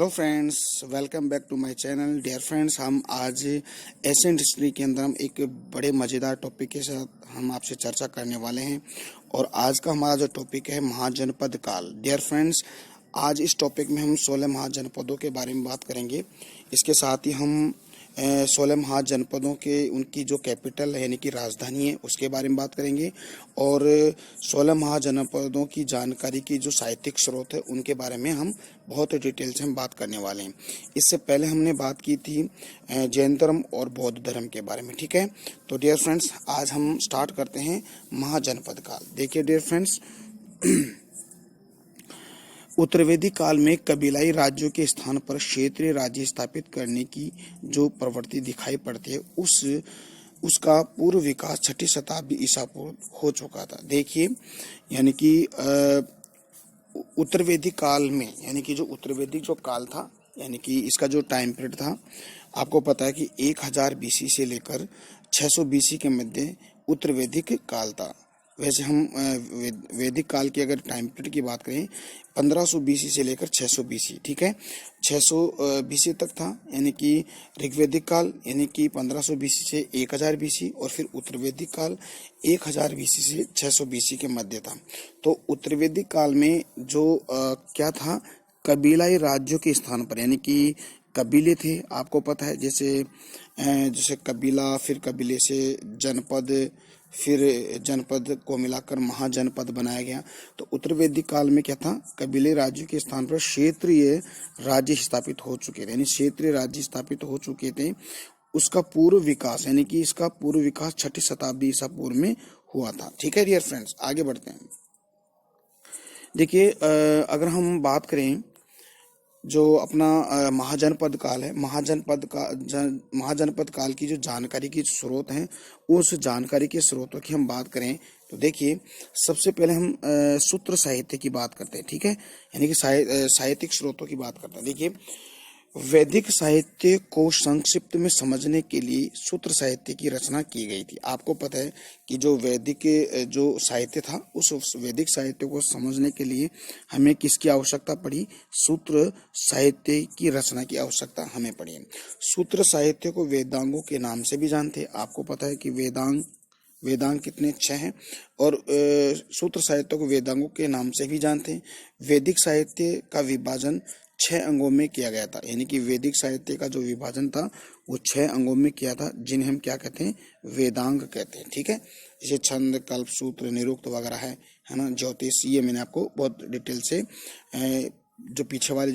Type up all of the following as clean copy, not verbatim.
Hello friends, welcome back to my channel. Dear friends, हम आज Asian history के अंदर हम एक बड़े मज़ेदार टॉपिक के साथ हम आपसे चर्चा करने वाले हैं। और आज का हमारा जो टॉपिक है महाजनपद काल। डियर फ्रेंड्स, आज इस टॉपिक में हम 16 महाजनपदों के बारे में बात करेंगे। इसके साथ ही हम 16 महाजनपदों के उनकी जो कैपिटल है यानी कि राजधानी है उसके बारे में बात करेंगे। और 16 महाजनपदों की जानकारी की जो साहित्यिक स्रोत है उनके बारे में हम बहुत डिटेल से हम बात करने वाले हैं। इससे पहले हमने बात की थी जैन धर्म और बौद्ध धर्म के बारे में। ठीक है, तो डियर फ्रेंड्स, आज हम स्टार्ट करते हैं महाजनपद काल। देखिए डियर फ्रेंड्स, उत्तरवैदिक काल में कबीलाई राज्यों के स्थान पर क्षेत्रीय राज्य स्थापित करने की जो प्रवृत्ति दिखाई पड़ती है उसका पूर्व विकास 6ठी शताब्दी ईसा पूर्व हो चुका था। देखिए, यानी कि उत्तरवैदिक काल में, यानी कि जो उत्तरवैदिक जो काल था, यानी कि इसका जो टाइम पीरियड था, आपको पता है कि 1000 बीसी से लेकर 600 बीसी के मध्य उत्तरवैदिक काल था। वैसे हम वैदिक काल की अगर टाइम पीरियड की बात करें 1500 बीसी से लेकर 600 बीसी, ठीक है, 600 बीसी तक था, यानी कि ऋग्वैदिक काल यानी कि 1500 बीसी से 1000 बीसी, और फिर उत्तरवैदिक काल 1000 बीसी से 600 बीसी के मध्य था। तो उत्तरवैदिक काल में जो क्या था, कबीलाई राज्यों के स्थान पर, यानी कि कबीले थे, आपको पता है, जैसे कबीला, फिर कबीले से जनपद, फिर जनपद को मिलाकर महाजनपद बनाया गया। तो उत्तरवैदिक काल में क्या था, कबीले राज्यों के स्थान पर क्षेत्रीय राज्य स्थापित हो चुके थे, यानी क्षेत्रीय राज्य स्थापित हो चुके थे। उसका पूर्व विकास, यानी कि इसका पूर्व विकास 6ठी शताब्दी ईसा पूर्व में हुआ था। ठीक है डियर फ्रेंड्स, आगे बढ़ते हैं। देखिए, अगर हम बात करें जो अपना महाजनपद काल है, महाजनपद काल की जो जानकारी की स्रोत हैं, उस जानकारी के स्रोतों की हम बात करें तो देखिए, सबसे पहले हम सूत्र साहित्य की बात करते हैं। ठीक है, यानी कि साहित्यिक स्रोतों की बात करते हैं। देखिए, वैदिक साहित्य को संक्षिप्त में समझने के लिए सूत्र साहित्य की रचना की गई थी। आपको पता है कि जो वैदिक जो साहित्य था, उस वैदिक साहित्य को समझने के लिए हमें किसकी आवश्यकता पड़ी, सूत्र साहित्य की रचना की आवश्यकता हमें पड़ी। सूत्र साहित्य को वेदांगों के नाम से भी जानते हैं। आपको पता है कि वेदांग कितने 6 हैं, और सूत्र साहित्य को वेदांगों के नाम से भी जानते हैं। वैदिक साहित्य का विभाजन 6 अंगों में किया गया था, यानी कि वैदिक साहित्य का जो विभाजन था वो 6 अंगों में किया था, जिन्हें हम क्या कहते हैं, वेदांग कहते हैं। ठीक है, जैसे छंद, कल्प, सूत्र, निरुक्त वगैरह है ना, ज्योतिष, ये मैंने आपको बहुत डिटेल से जो पीछे वाले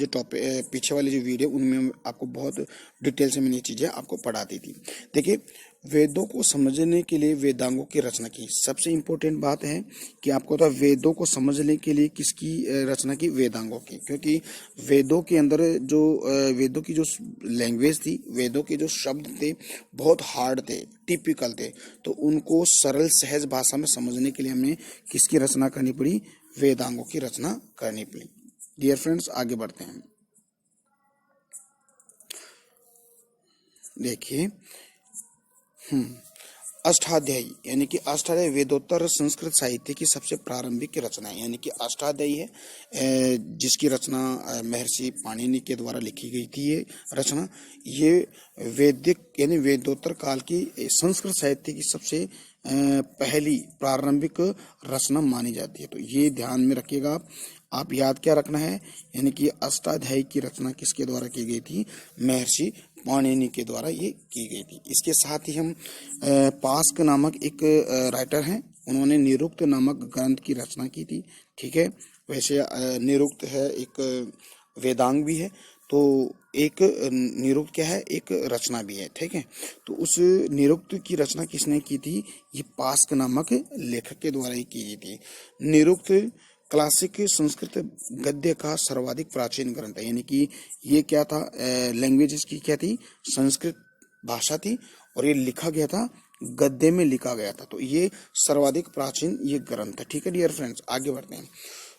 जो वीडियो, उनमें आपको बहुत डिटेल से मैंने ये चीजें आपको पढ़ा दी थी। देखिए, वेदों को समझने के लिए वेदांगों की रचना की। सबसे इम्पोर्टेंट बात है कि आपको तो वेदों को समझने के लिए किसकी रचना की, वेदांगों की, क्योंकि वेदों के अंदर जो वेदों की जो लैंग्वेज थी, वेदों के जो शब्द थे बहुत हार्ड थे, टिपिकल थे। तो उनको सरल सहज भाषा में समझने के लिए हमें किसकी रचना करनी पड़ी, वेदांगों की रचना करनी पड़ी। डियर फ्रेंड्स, आगे बढ़ते हैं। देखिए, अष्टाध्यायी, यानी कि अष्टाध्यायी वेदोत्तर संस्कृत साहित्य की सबसे प्रारंभिक रचना है, यानी कि अष्टाध्यायी है, जिसकी रचना महर्षि पाणिनि के द्वारा लिखी गई थी। ये रचना, ये वैदिक यानी वेदोत्तर काल की संस्कृत साहित्य की सबसे पहली प्रारंभिक रचना मानी जाती है। तो ये ध्यान में रखिएगा आप याद क्या रखना है, यानी कि अष्टाध्यायी की रचना किसके द्वारा की गई थी, महर्षि पाणिनि के द्वारा ये की गई थी। इसके साथ ही हम पास्क नामक एक राइटर हैं, उन्होंने निरुक्त नामक ग्रंथ की रचना की थी। ठीक है, वैसे निरुक्त है, एक वेदांग भी है, तो एक निरुक्त क्या है, एक रचना भी है। ठीक है, तो उस निरुक्त की रचना किसने की थी, ये पास्क नामक लेखक के द्वारा ही की गई थी। निरुक्त क्लासिक संस्कृत गद्य का सर्वाधिक प्राचीन ग्रंथ है, यानी कि ये क्या था, लैंग्वेज इसकी क्या थी, संस्कृत भाषा थी, और ये लिखा गया था, गद्य में लिखा गया था। तो ये सर्वाधिक प्राचीन ये ग्रंथ है। ठीक है डियर फ्रेंड्स, आगे बढ़ते हैं।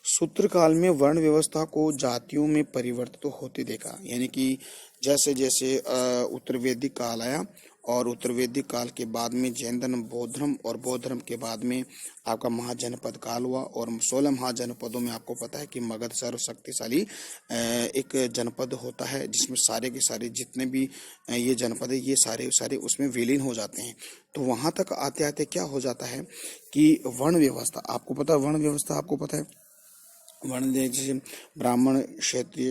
सूत्र काल में वर्ण व्यवस्था को जातियों में परिवर्तित होते देखा, यानी कि जैसे जैसे उत्तर वैदिक काल आया और उत्तर वैदिक काल के बाद में जैन धर्म, बौद्ध धर्म, और बौद्ध धर्म के बाद में आपका महाजनपद काल हुआ। और 16 महाजनपदों में आपको पता है कि मगध सर्वशक्तिशाली एक जनपद होता है, जिसमें सारे के सारे जितने भी ये जनपद है ये सारे सारे उसमें विलीन हो जाते हैं। तो वहां तक आते आते क्या हो जाता है कि वर्ण व्यवस्था, आपको पता है वर्ण व्यवस्था, आपको पता है वर्ण जैसे ब्राह्मण, क्षत्रिय,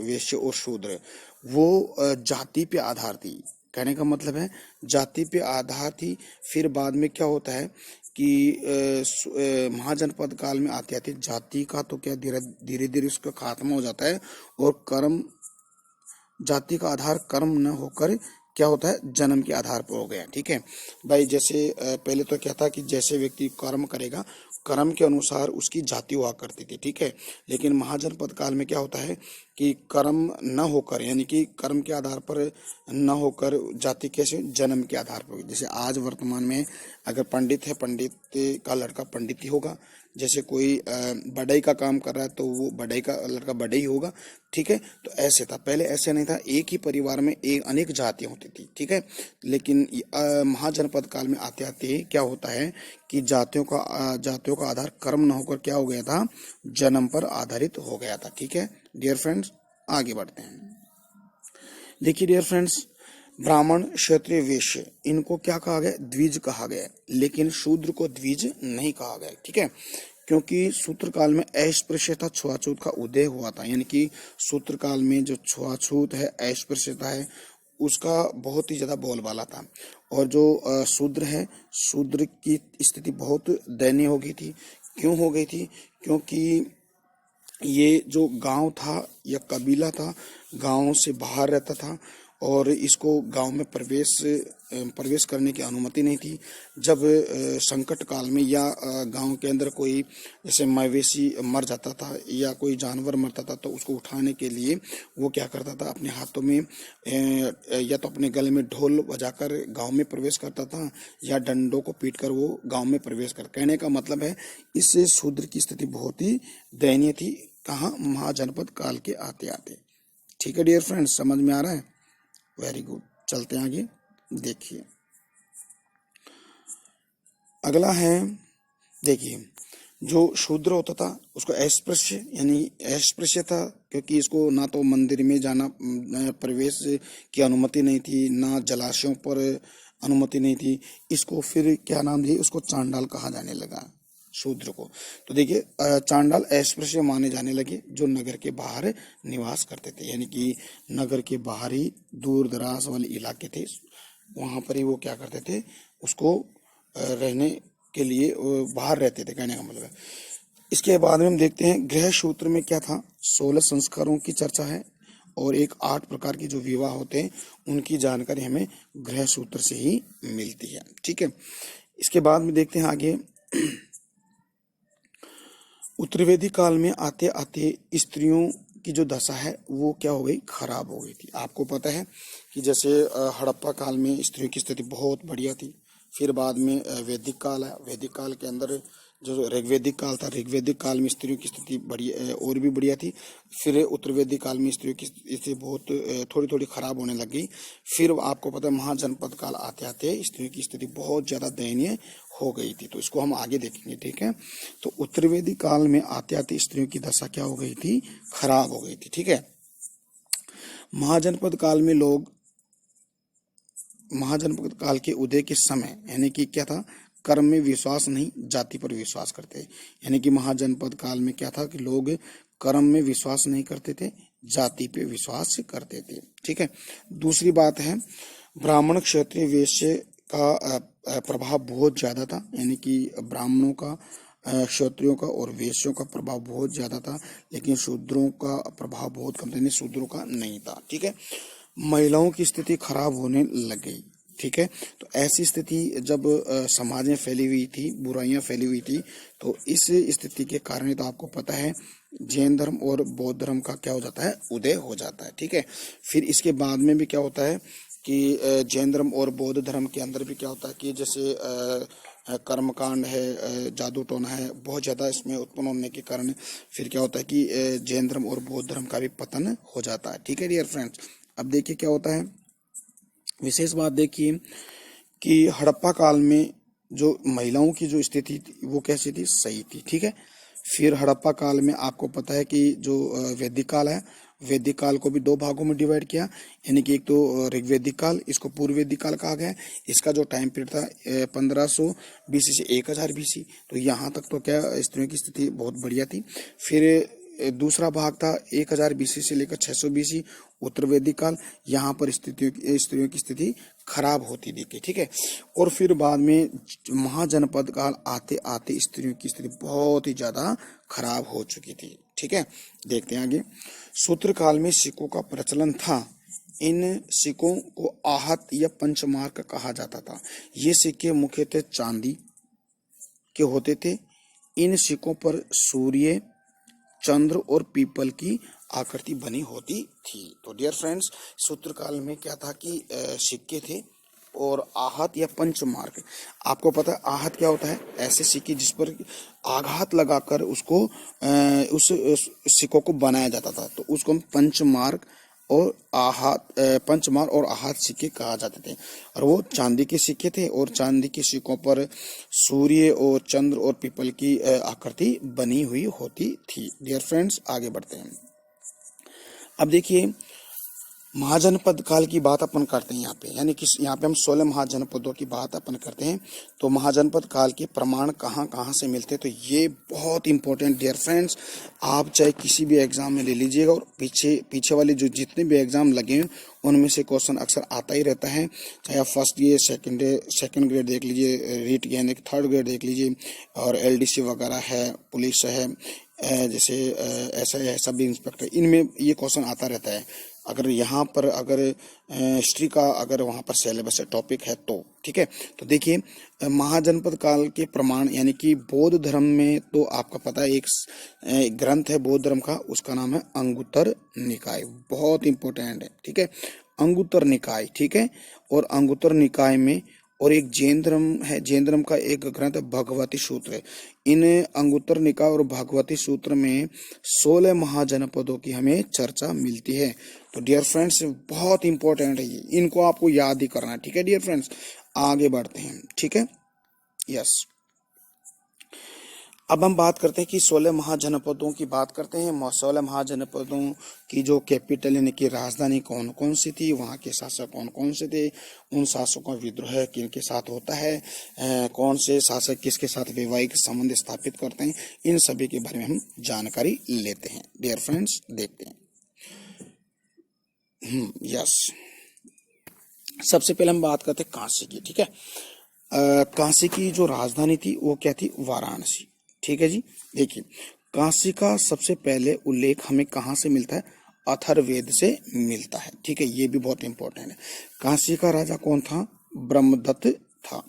वैश्य और शूद्र, वो जाति पे आधार थी। कहने का मतलब है जाति पे आधार थी। फिर बाद में क्या होता है कि महाजनपद काल में आते आते जाति का तो क्या धीरे धीरे उसका खात्मा हो जाता है, और कर्म, जाति का आधार कर्म न होकर क्या होता है जन्म के आधार पर हो गया। ठीक है भाई, जैसे पहले तो क्या था कि जैसे व्यक्ति कर्म करेगा कर्म के अनुसार उसकी जाति हुआ करती थी। ठीक है, लेकिन महाजनपद काल में क्या होता है कि कर्म न होकर, यानी कि कर्म के आधार पर न होकर जाति कैसे जन्म के आधार पर। जैसे आज वर्तमान में अगर पंडित है, पंडित का लड़का पंडित ही होगा। जैसे कोई बढ़ई का काम कर रहा है तो वो बढ़ई का लड़का बढ़ई ही होगा। ठीक है, तो ऐसे था, पहले ऐसे नहीं था, एक ही परिवार में एक अनेक जातियां होती थी। ठीक है, लेकिन महाजनपद काल में आते आते क्या होता है कि जातियों का आधार कर्म न होकर क्या हो गया था, जन्म पर आधारित हो गया था। ठीक है डियर फ्रेंड्स, आगे बढ़ते हैं। देखिए डियर फ्रेंड्स, ब्राह्मण, क्षत्रिय, वैश्य, इनको क्या कहा गया, द्विज कहा गया, लेकिन शूद्र को द्विज नहीं कहा गया। ठीक है, क्योंकि सूत्र काल में अस्पृश्यता, छुआछूत का उदय हुआ था। यानी कि सूत्र काल में जो छुआछूत है, अस्पृश्यता है, उसका बहुत ही ज्यादा बोलबाला था। और जो शूद्र है, शूद्र की स्थिति बहुत दयनीय हो गई थी। क्यों हो गई थी? क्योंकि ये जो गांव था या कबीला था, गांव से बाहर रहता था, और इसको गांव में प्रवेश करने की अनुमति नहीं थी। जब संकट काल में या गांव के अंदर कोई जैसे मवेशी मर जाता था या कोई जानवर मरता था, तो उसको उठाने के लिए वो क्या करता था, अपने हाथों में या तो अपने गले में ढोल बजाकर गांव में प्रवेश करता था, या डंडों को पीटकर वो गांव में प्रवेश कर। कहने का मतलब है इससे शूद्र की स्थिति बहुत ही दयनीय थी। कहाँ? महाजनपद काल के आते आते। ठीक है डियर फ्रेंड्स, समझ में आ रहा है? वेरी गुड, चलते हैं आगे। देखिए अगला है, देखिए जो शूद्र होता था उसको अस्पृश्य, यानी अस्पृश्य था, क्योंकि इसको ना तो मंदिर में जाना प्रवेश की अनुमति नहीं थी, ना जलाशयों पर अनुमति नहीं थी। इसको फिर क्या नाम दिया, उसको चांडाल कहा जाने लगा शूद्र को। तो देखिए चांडाल अस्पृश्य माने जाने लगे जो नगर के बाहर निवास करते थे, यानी कि नगर के बाहर ही दूर दराज वाले इलाके थे, वहां पर ही वो क्या करते थे, उसको रहने के लिए बाहर रहते थे, कहने का मतलब है। इसके बाद में हम देखते हैं गृह सूत्र में क्या था, 16 संस्कारों की चर्चा है, और एक 8 प्रकार के जो विवाह होते हैं उनकी जानकारी हमें गृह सूत्र से ही मिलती है। ठीक है, इसके बाद में देखते हैं आगे। उत्तरवेदी काल में आते आते स्त्रियों की जो दशा है वो क्या हो गई, खराब हो गई थी। आपको पता है कि जैसे हड़प्पा काल में स्त्रियों की स्थिति बहुत बढ़िया थी। फिर बाद में वैदिक काल है, वैदिक काल के अंदर जो ऋग्वेदिक काल था, ऋग्वेदिक काल में स्त्रियों की स्थिति बढ़िया और भी बढ़िया थी। फिर उत्तर वैदिक काल में स्त्रियों की स्थिति बहुत थोड़ी थोड़ी खराब होने लगी। फिर आपको पता है महाजनपद काल आते आते स्त्रियों की स्थिति बहुत ज्यादा दयनीय हो गई थी। तो इसको हम आगे देखेंगे। ठीक है, तो उत्तर वैदिक काल में आते आते स्त्रियों की दशा क्या हो गई थी, खराब हो गई थी। ठीक है, महाजनपद काल में लोग महाजनपद काल के उदय के समय यानी कि क्या था, कर्म में विश्वास नहीं, जाति पर विश्वास करते। यानी कि महाजनपद काल में क्या था कि लोग कर्म में विश्वास नहीं करते थे, जाति पे विश्वास करते थे। ठीक है, दूसरी बात है ब्राह्मण, क्षत्रिय, वैश्य का प्रभाव बहुत ज्यादा था। यानी कि ब्राह्मणों का, क्षत्रियों का और वैश्यों का प्रभाव बहुत ज्यादा था, लेकिन शूद्रों का प्रभाव बहुत कम था, यानी शूद्रों का नहीं था। ठीक है, महिलाओं की स्थिति खराब होने लग गई। ठीक है, तो ऐसी स्थिति जब समाज में फैली हुई थी, बुराइयां फैली हुई थी, तो इस स्थिति के कारण तो आपको पता है जैन धर्म और बौद्ध धर्म का क्या हो जाता है, उदय हो जाता है। ठीक है, फिर इसके बाद में भी क्या होता है कि जैन धर्म और बौद्ध धर्म के अंदर भी क्या होता है कि जैसे कर्मकांड है, जादू टोना है, बहुत ज्यादा इसमें उत्पन्न होने के कारण फिर क्या होता है कि जैन धर्म और बौद्ध धर्म का भी पतन हो जाता है। ठीक है डियर फ्रेंड्स, अब देखिए क्या होता है, विशेष बात देखिए कि हड़प्पा काल में जो महिलाओं की जो स्थिति थी वो कैसी थी, सही थी, ठीक है। फिर हड़प्पा काल में आपको पता है कि जो वैदिक काल है, वैदिक काल को भी दो भागों में डिवाइड किया, यानी कि एक तो ऋग्वैदिक काल, इसको पूर्व वैदिक काल कहा गया है। इसका जो टाइम पीरियड था 1500 बीसी से 1000 बीसी, तो यहाँ तक तो क्या स्त्रियों की स्थिति बहुत बढ़िया थी। फिर दूसरा भाग था 1000 बीसी से लेकर 600 बीसी, उत्तर वैदिक काल। यहाँ पर स्त्रियों की स्थिति खराब होती दिखी, ठीक है। और फिर बाद में महाजनपद काल आते आते स्त्रियों की स्थिति बहुत ही ज्यादा खराब हो चुकी थी, ठीक है। देखते हैं आगे। सूत्र काल में सिक्कों का प्रचलन था। इन सिक्कों को आहत या पंचमार्क कहा जाता था। ये सिक्के मुख्यतः चांदी के होते थे। इन सिक्कों पर सूर्य, चंद्र और पीपल की आकृति बनी होती थी। तो डियर फ्रेंड्स, सूत्र काल में क्या था कि सिक्के थे और आहत या पंचमार्क। आपको पता है आहत क्या होता है, ऐसे सिक्के जिस पर आघात लगाकर उसको उस सिक्कों को बनाया जाता था, तो उसको हम पंचमार्क और आहत सिक्के कहा जाते थे। और वो चांदी के सिक्के थे और चांदी के सिक्कों पर सूर्य और चंद्र और पीपल की आकृति बनी हुई होती थी। डियर फ्रेंड्स, आगे बढ़ते हैं। अब देखिए महाजनपद काल की बात अपन करते हैं यहाँ पे, यानी कि यहाँ पे हम 16 महाजनपदों की बात अपन करते हैं। तो महाजनपद काल के प्रमाण कहाँ कहाँ से मिलते हैं, तो ये बहुत इंपॉर्टेंट डियर फ्रेंड्स, आप चाहे किसी भी एग्जाम में ले लीजिएगा और पीछे वाले जो जितने भी एग्जाम लगे हैं उनमें से क्वेश्चन अक्सर आता ही रहता है। चाहे आप फर्स्ट ग्रेड, सेकंड ग्रेड देख लीजिए, रीट यानी कि थर्ड ग्रेड देख लीजिए, और LDC वगैरह है, पुलिस है, जैसे सब इंस्पेक्टर, इनमें ये क्वेश्चन आता रहता है। अगर यहाँ पर अगर हिस्ट्री का अगर वहाँ पर सिलेबस टॉपिक है तो, ठीक है। तो देखिए महाजनपद काल के प्रमाण, यानी कि बौद्ध धर्म में तो आपका पता है एक ग्रंथ है बौद्ध धर्म का, उसका नाम है अंगुत्तर निकाय, बहुत इंपॉर्टेंट है, ठीक है। अंगुत्तर निकाय, ठीक है। और अंगुत्तर निकाय में और एक जैन धर्म है, जैन धर्म का एक ग्रंथ है भगवती सूत्र है। इन अंगुत्तर निकाय और भगवती सूत्र में 16 महाजनपदों की हमें चर्चा मिलती है। तो डियर फ्रेंड्स बहुत इंपॉर्टेंट है ये, इनको आपको याद ही करना है, ठीक है डियर फ्रेंड्स। आगे बढ़ते हैं, ठीक है। यस, अब हम बात करते हैं कि 16 महाजनपदों की बात करते हैं। 16 महाजनपदों की जो कैपिटल यानी कि राजधानी कौन कौन सी थी, वहाँ के शासक कौन कौन से थे, उन शासकों का विद्रोह किन के साथ होता है, कौन से शासक किसके साथ वैवाहिक संबंध स्थापित करते हैं, इन सभी के बारे में हम जानकारी लेते हैं। डियर फ्रेंड्स देखते हैं। यस, सबसे पहले हम बात करते हैं काशी की, ठीक है। काशी की जो राजधानी थी वो क्या थी, वाराणसी, ठीक है जी। देखिए काशी का सबसे पहले उल्लेख हमें कहाँ से मिलता है, अथर्ववेद से मिलता है, ठीक है। ये भी बहुत इंपॉर्टेंट है। काशी का राजा कौन था, ब्रह्मदत्त था।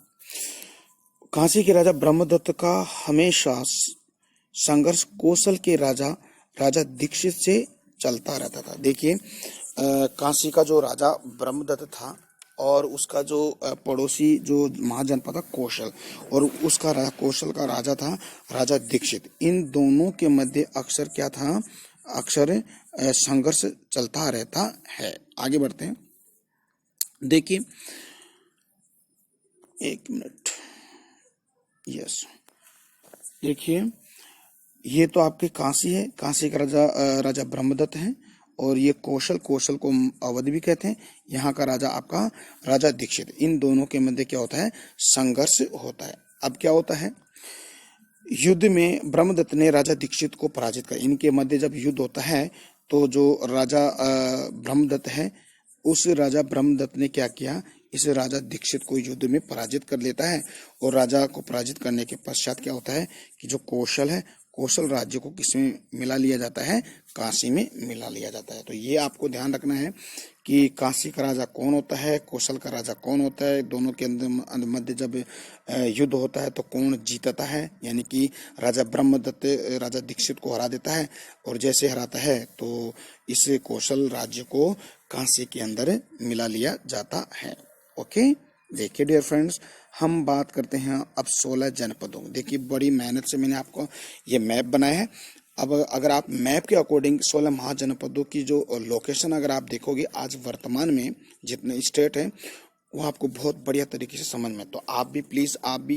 काशी के राजा ब्रह्मदत्त का हमेशा संघर्ष कौशल के राजा दीक्षित से चलता रहता था। देखिए काशी का जो राजा ब्रह्मदत्त था और उसका जो पड़ोसी जो महाजनपद था कौशल, और उसका राजा कौशल का राजा था राजा दीक्षित, इन दोनों के मध्य अक्सर क्या था, अक्सर संघर्ष चलता रहता है। आगे बढ़ते हैं। देखिए एक मिनट, यस, देखिए ये तो आपके काशी है, काशी का राजा ब्रह्मदत्त है, और ये कौशल को अवध भी कहते हैं। यहाँ का राजा आपका राजा दीक्षित, इन दोनों के मध्य क्या होता है, संघर्ष होता है। अब क्या होता है, युद्ध में ब्रह्मदत्त ने राजा दीक्षित को पराजित कर, इनके मध्य जब युद्ध होता है तो जो राजा ब्रह्मदत्त है, उस राजा ब्रह्मदत्त ने क्या किया, इस राजा दीक्षित को युद्ध में पराजित कर लेता है। और राजा को पराजित करने के पश्चात क्या होता है कि जो कौशल है, कौशल राज्य को किसमें मिला लिया जाता है, काशी में मिला लिया जाता है। तो ये आपको ध्यान रखना है कि काशी का राजा कौन होता है, कौशल का राजा कौन होता है, दोनों के अंदर मध्य जब युद्ध होता है तो कौन जीतता है, यानी कि राजा ब्रह्मदत्त राजा दीक्षित को हरा देता है, और जैसे हराता है तो इस कौशल राज्य को काशी के अंदर मिला लिया जाता है। ओके, देखिए डियर फ्रेंड्स, हम बात करते हैं अब 16 जनपदों। देखिए बड़ी मेहनत से मैंने आपको ये मैप बनाया है, अब अगर आप मैप के अकॉर्डिंग 16 महाजनपदों की जो लोकेशन अगर आप देखोगे आज वर्तमान में जितने स्टेट हैं वो आपको बहुत बढ़िया तरीके से समझ में, तो आप भी प्लीज आप भी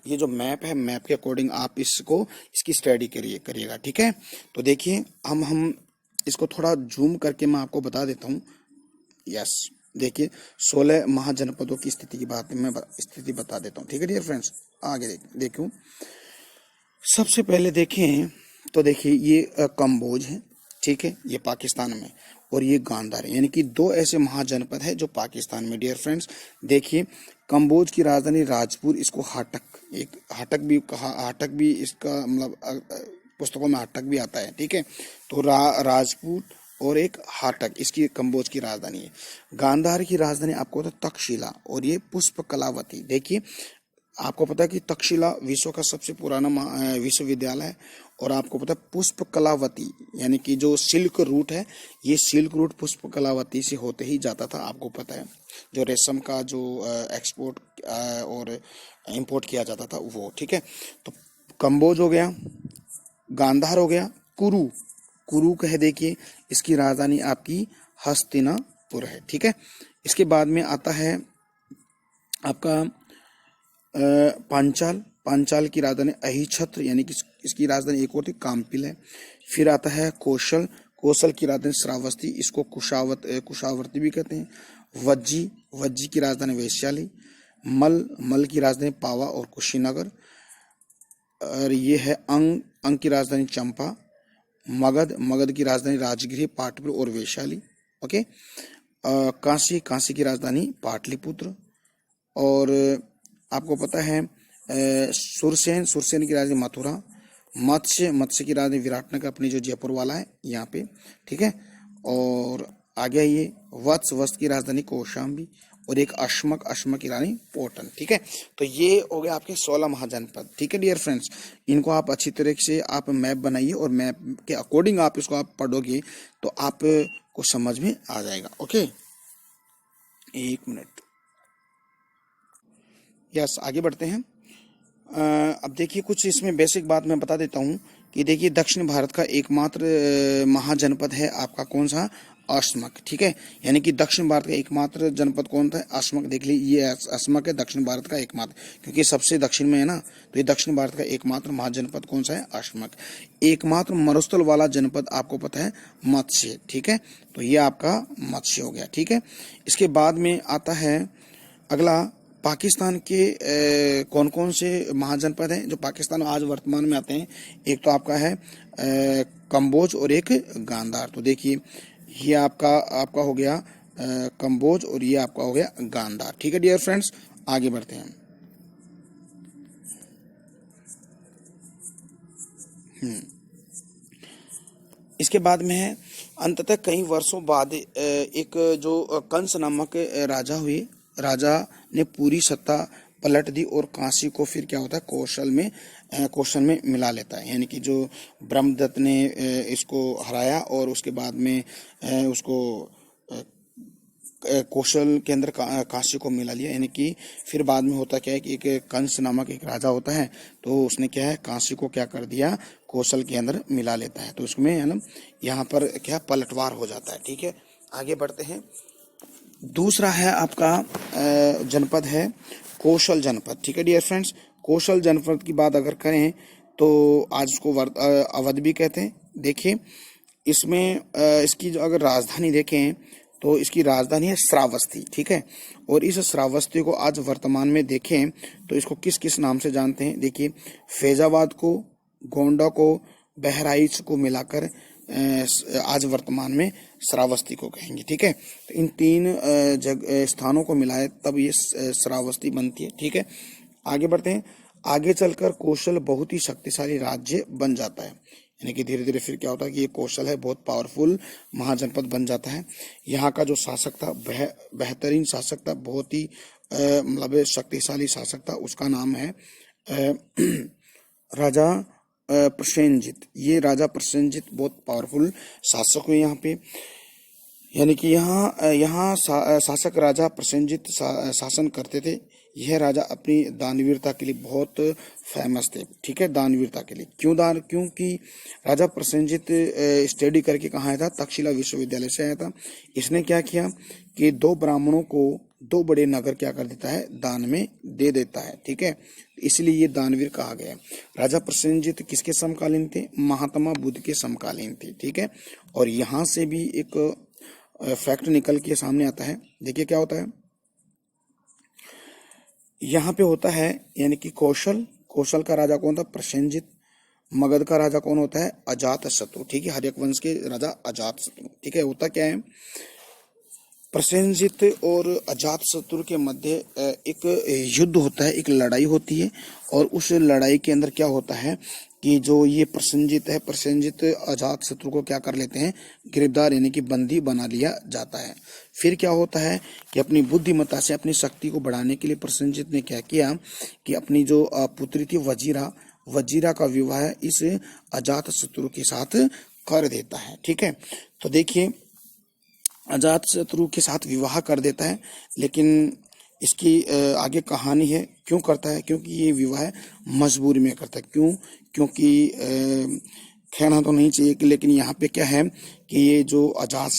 ये जो मैप है मैप के अकॉर्डिंग आप इसकी स्टडी करिएगा, ठीक है। तो देखिए हम इसको थोड़ा जूम करके मैं आपको बता देता हूँ। यस, देखिए 16 महाजनपदों की स्थिति की बात मैं स्थिति बता देता हूँ, ठीक है डियर फ्रेंड्स। आगे देखूं, सबसे पहले देखें तो देखिए ये कम्बोज है, ठीक है, ये पाकिस्तान में, और ये गांधार है, यानी कि दो ऐसे महाजनपद है जो पाकिस्तान में डियर फ्रेंड्स। देखिए कम्बोज की राजधानी राजपुर, इसको हाटक, एक हाटक भी कहा, हाटक भी इसका मतलब पुस्तकों में हाटक भी आता है, ठीक है। तो राजपुर और एक हाटक इसकी कम्बोज की राजधानी है। गांधार की राजधानी आपको होता है तक्षशिला और ये पुष्प कलावती। देखिए आपको पता है कि तक्षशिला विश्व का सबसे पुराना विश्वविद्यालय है, और आपको पता है पुष्प कलावती यानी कि जो सिल्क रूट है, ये सिल्क रूट पुष्प कलावती से होते ही जाता था, आपको पता है, जो रेशम का जो एक्सपोर्ट और इंपोर्ट किया जाता था वो, ठीक है। तो कम्बोज हो गया, गांधार हो गया, कुरु, कुरु कह देखिए इसकी राजधानी आपकी हस्तिनापुर है, ठीक है। इसके बाद में आता है आपका पांचाल, पांचाल की राजधानी अहिछत्र, यानी कि इसकी राजधानी एक और थी काम्पिल है। फिर आता है कौशल, कौशल की राजधानी श्रावस्ती, इसको कुशावर्ती भी कहते हैं। वज्जी, वज्जी की राजधानी वैशाली। मल, मल की राजधानी पावा और कुशीनगर, और ये है अंग, अंग की राजधानी चंपा। मगध, मगध की राजधानी राजगृह, पाटपुर और वैशाली, ओके। काशी, काशी की राजधानी पाटलिपुत्र। और आपको पता है सुरसेन, सुरसेन की राजधानी मथुरा। मत्स्य, मत्स्य की राजधानी विराटनगर, अपनी जो जयपुर वाला है यहाँ पे, ठीक है। और आगे ये वत्स, वत्स की राजधानी कौशाम्बी, और एक अश्मक, अश्मक की रानी पोटन, ठीक है। तो ये हो गए आपके 16 महाजनपद, ठीक है डियर फ्रेंड्स। इनको आप अच्छी तरह से आप मैप बनाइए और मैप के अकॉर्डिंग आप इसको आप पढ़ोगे तो आप को समझ में आ जाएगा, ओके। एक मिनट, यस आगे बढ़ते हैं। अब देखिए कुछ इसमें बेसिक बात मैं बता देता हूँ कि देखिए दक्षिण भारत का एकमात्र महाजनपद है आपका कौन सा, अस्मक, ठीक है। यानी कि दक्षिण भारत का एकमात्र जनपद कौन था, अस्मक। देख लीजिए ये अस्मक है दक्षिण भारत का एकमात्र, क्योंकि सबसे दक्षिण में है ना, तो ये दक्षिण भारत का एकमात्र महाजनपद कौन सा है, अस्मक। एकमात्र मरुस्थल वाला जनपद आपको पता है मत्स्य, ठीक है। तो ये आपका मत्स्य हो गया, ठीक है। इसके बाद में आता है अगला, पाकिस्तान के कौन कौन से महाजनपद हैं जो पाकिस्तान में आज वर्तमान में आते हैं। एक तो आपका है कम्बोज और एक गांधार। तो देखिए ये आपका आपका हो गया कम्बोज और ये आपका हो गया गांधार, ठीक है डियर फ्रेंड्स। आगे बढ़ते हैं। इसके बाद में है अंततः कई वर्षों बाद एक जो कंस नामक राजा हुए, राजा ने पूरी सत्ता पलट दी और काशी को फिर क्या होता है कौशल में मिला लेता है। यानी कि जो ब्रह्मदत्त ने इसको हराया और उसके बाद में उसको कौशल के अंदर काशी को मिला लिया। यानी कि फिर बाद में होता क्या है कि एक कंस नामक एक राजा होता है, तो उसने क्या है काशी को क्या कर दिया कौशल के अंदर मिला लेता है, तो उसमें है ना यहाँ पर क्या पलटवार हो जाता है, ठीक है। आगे बढ़ते हैं। दूसरा है आपका जनपद है कौशल जनपद, ठीक है डियर फ्रेंड्स। कौशल जनपद की बात अगर करें तो आज उसको अवध भी कहते हैं। देखिए इसमें इसकी जो अगर राजधानी देखें तो इसकी राजधानी है श्रावस्ती, ठीक है। और इस श्रावस्ती को आज वर्तमान में देखें तो इसको किस किस नाम से जानते हैं। देखिए फैजाबाद को, गोंडा को, बहराइच को मिलाकर आज वर्तमान में श्रावस्ती को कहेंगे, ठीक है। तो इन तीन स्थानों को मिलाए तब ये श्रावस्ती बनती है, ठीक है। आगे बढ़ते हैं। आगे चलकर कौशल बहुत ही शक्तिशाली राज्य बन जाता है। यानी कि धीरे धीरे फिर क्या होता है कि ये कौशल है बहुत पावरफुल महाजनपद बन जाता है। यहाँ का जो शासक था बेहतरीन शासक था, बहुत ही मतलब शक्तिशाली शासक था, उसका नाम है राजा प्रसेनजित। ये राजा प्रसेनजित बहुत पावरफुल शासक हुए यहाँ पे। यानी कि यहाँ शासक राजा प्रसेनजित शासन करते थे। यह राजा अपनी दानवीरता के लिए बहुत फेमस थे। ठीक है, दानवीरता के लिए क्योंकि राजा प्रसेनजित स्टडी करके कहाँ आया था, तक्षशिला विश्वविद्यालय से आया था। इसने क्या किया कि दो ब्राह्मणों को दो बड़े नगर क्या कर देता है, दान में दे देता है। ठीक है, इसलिए ये दानवीर कहा गया है। राजा प्रसेनजित किसके समकालीन थे, महात्मा बुद्ध के समकालीन थे। ठीक है, और यहाँ से भी एक फैक्ट निकल के सामने आता है। देखिए क्या होता है यहाँ पे होता है, यानी कि कौशल का राजा कौन था, प्रसेनजित। मगध का राजा कौन होता है, अजात शत्रु। ठीक है, हर्यक वंश के राजा अजात शत्रु। ठीक है, होता क्या है, प्रसेनजित और अजात शत्रु के मध्य एक युद्ध होता है, एक लड़ाई होती है। और उस लड़ाई के अंदर क्या होता है कि जो ये प्रसेनजित अजात शत्रु को क्या कर लेते हैं, गिरफ्तार यानी कि बंदी बना लिया जाता है। फिर क्या होता है कि अपनी बुद्धिमत्ता से अपनी शक्ति को बढ़ाने के लिए प्रसेनजित ने क्या किया कि अपनी जो पुत्री थी वजीरा का विवाह इस अजात शत्रु के साथ कर देता है। ठीक है, तो देखिए अजात शत्रु के साथ विवाह कर देता है, लेकिन इसकी आगे कहानी है। क्यों करता है, क्योंकि ये विवाह मजबूरी में करता है। क्योंकि कहना तो नहीं चाहिए कि, लेकिन यहाँ पे क्या है कि ये जो अजात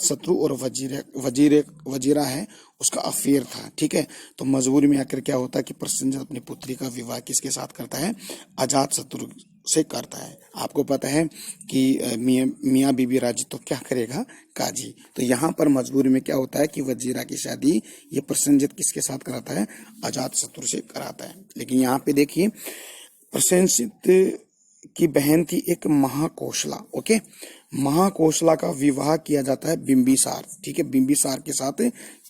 शत्रु और वजीरा है, उसका अफेयर था। ठीक है, तो मजबूरी में आकर क्या होता है कि प्रसेनजित अपनी पुत्री का विवाह किसके साथ करता है, अजात शत्रु से करता है। आपको पता है कि मियाँ बीबी राजी तो क्या करेगा, काजी। तो यहाँ पर मजबूरी में क्या होता है कि वजीरा की शादी ये प्रसेनजित किसके साथ कराता है, अजात शत्रु से कराता है। लेकिन यहाँ पे देखिए प्रसेनजित की बहन थी एक महाकोशला। ओके, महाकोशला का विवाह किया जाता है बिंबिसार। ठीक है, बिंबिसार के साथ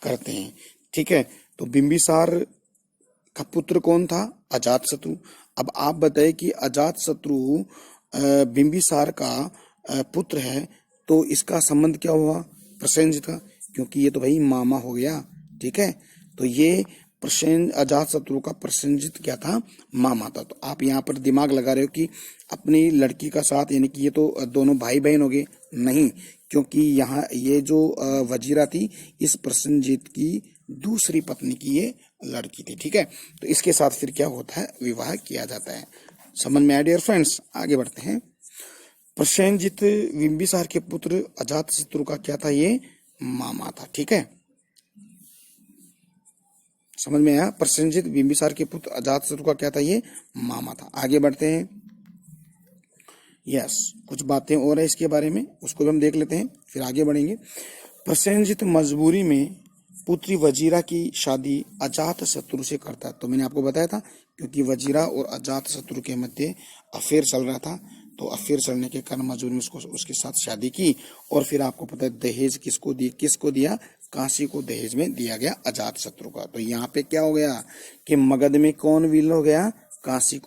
करते हैं। ठीक है, तो बिंबिसार का पुत्र कौन था, अजात शत्रु। अब आप बताइए कि अजात शत्रु बिंबिसार का पुत्र है, तो इसका संबंध क्या हुआ प्रसेनजित का, क्योंकि ये तो भाई मामा हो गया। ठीक है, तो ये अजात शत्रु का प्रसेनजित क्या था, मामा था। तो आप यहाँ पर दिमाग लगा रहे हो कि अपनी लड़की का साथ, यानी कि ये तो दोनों भाई बहन हो गए, नहीं, क्योंकि यहाँ ये जो वजीरा थी इस प्रसेनजित की दूसरी पत्नी की ये लड़की थी। ठीक है, तो इसके साथ फिर क्या होता है, विवाह किया जाता है। समझ में आया डियर फ्रेंड्स, आगे बढ़ते हैं। प्रसेनजित बिंबिसार के पुत्र अजात शत्रु का क्या था, ये मामा था। ठीक है, समझ में आया, प्रसेनजित बिंबिसार के पुत्र अजात शत्रु का क्या था, ये मामा था। आगे बढ़ते हैं। यस, कुछ बातें और है इसके बारे में, उसको भी हम देख लेते हैं, फिर आगे बढ़ेंगे। प्रसेनजित मजबूरी में पुत्री वजीरा की शादी अजात शत्रु से करता है। तो मैंने आपको बताया था, क्योंकि वजीरा और अजात शत्रु के मध्य अफेयर चल रहा था, तो अफेयर चलने के कारण मजबूरी में उसके साथ शादी की। और फिर आपको पता है दहेज किसको दिया, काशी को दहेज में दिया गया अजात शत्रु का। तो यहाँ पे क्या हो गया कि मगध में कौन विलीन हो गया, काशी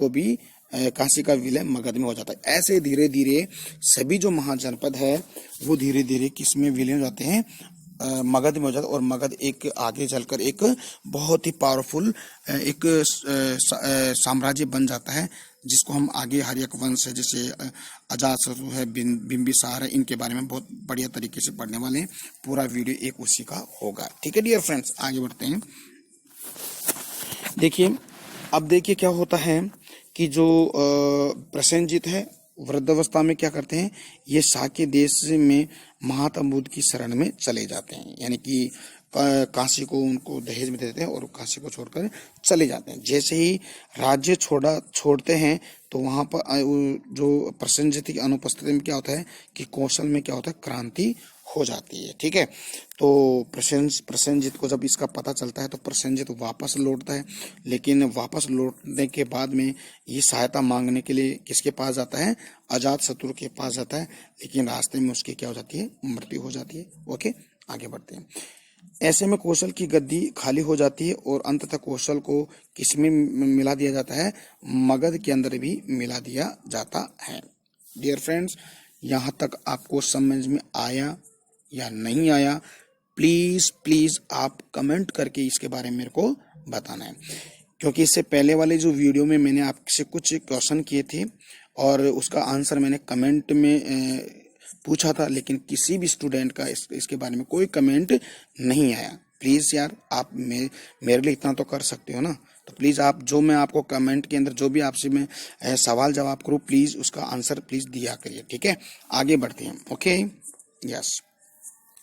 का विलय मगध में हो जाता है। ऐसे धीरे धीरे सभी जो महाजनपद है वो धीरे धीरे किस में विलीन हो जाते हैं, मगध में हो जाता है। और मगध एक आगे चलकर एक बहुत ही पावरफुल एक साम्राज्य बन जाता है, जिसको हम आगे हर्यक वंश है, जैसे अजातशत्रु है, बिंबिसार है, इनके बारे में बहुत बढ़िया तरीके से पढ़ने वाले हैं। पूरा वीडियो एक उसी का होगा। ठीक है डियर फ्रेंड्स, आगे बढ़ते हैं। देखिए अब देखिए क्या होता है कि जो प्रसेनजित है वृद्धावस्था में क्या करते हैं, ये शाक्य देश में महात्मा बुद्ध की शरण में चले जाते हैं। यानी कि काशी को उनको दहेज में दे देते हैं और काशी को छोड़कर चले जाते हैं। जैसे ही राज्य छोड़ते हैं तो वहां पर जो प्रसेनजित की अनुपस्थिति में क्या होता है कि कौशल में क्या होता है, क्रांति हो जाती है। ठीक है, तो प्रसेनजित को जब इसका पता चलता है तो प्रसेनजित वापस लौटता है। लेकिन वापस लौटने के बाद में ये सहायता मांगने के लिए किसके पास जाता है, अजात शत्रु के पास जाता है। लेकिन रास्ते में उसकी क्या हो जाती है, मृत्यु हो जाती है। ओके, आगे बढ़ते हैं। ऐसे में कौशल की गद्दी खाली हो जाती है और अंततः कौशल को किसमें मिला दिया जाता है, मगध के अंदर भी मिला दिया जाता है। डियर फ्रेंड्स, यहाँ तक आपको समझ में आया या नहीं आया, प्लीज आप कमेंट करके इसके बारे में मेरे को बताना है। क्योंकि इससे पहले वाले जो वीडियो में मैंने आपसे कुछ क्वेश्चन किए थे और उसका आंसर मैंने कमेंट में पूछा था, लेकिन किसी भी स्टूडेंट का इसके बारे में कोई कमेंट नहीं आया। प्लीज यार आप मेरे लिए इतना तो कर सकते हो ना, तो प्लीज आप जो मैं आपको कमेंट के अंदर जो भी आपसे मैं सवाल जवाब करूँ, प्लीज उसका आंसर प्लीज दिया करिए, ठीक है। आगे बढ़ते हैं, ओके, यस।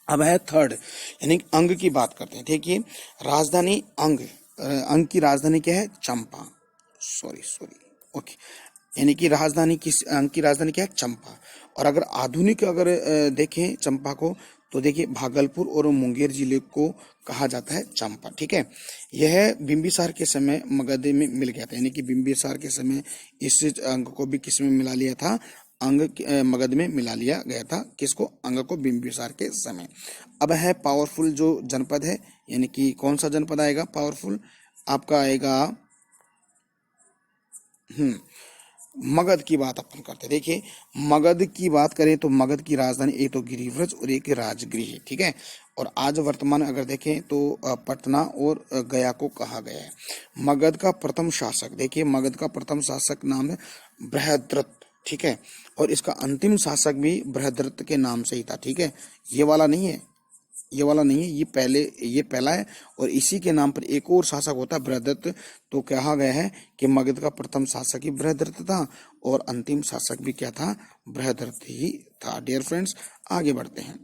अब है थर्ड, यानी अंग की बात करते हैं। देखिए राजधानी अंग, अंग की राजधानी क्या है? चंपा, सॉरी, ओके। यानी कि राजधानी किस अंग की राजधानी क्या है? चंपा। और अगर आधुनिक अगर देखें चंपा को, तो देखिए भागलपुर और मुंगेर जिले को कहा जाता है चंपा, ठीक है। यह बिंबिसार के समय मगध में मिल गया था, यानी कि बिंबिसार के समय इस अंग को भी किस में मिला लिया था? मगध में मिला लिया गया था। किसको? अंग को, बिंबिसार के समय। अब है पावरफुल जो जनपद है, यानी कि कौन सा जनपद आएगा पावरफुल? आपका आएगा मगध की बात अपन करते हैं। देखिए मगध की बात करें तो मगध की राजधानी एक तो गिरिव्रज और एक राजगृह है, ठीक है। और आज वर्तमान अगर देखें तो पटना और गया को कहा गया है। मगध का प्रथम शासक, देखिए मगध का प्रथम शासक नाम है बृहद्रथ, ठीक है। और इसका अंतिम शासक भी बृहद्रथ के नाम से ही था, ठीक है। ये वाला नहीं है, ये वाला नहीं है, ये पहला है। और इसी के नाम पर एक और शासक होता है बृहद्रथ। तो कहा गया है कि मगध का प्रथम शासक ही बृहद्रथ था और अंतिम शासक भी क्या था? बृहद्रथ ही था। डियर फ्रेंड्स आगे बढ़ते हैं।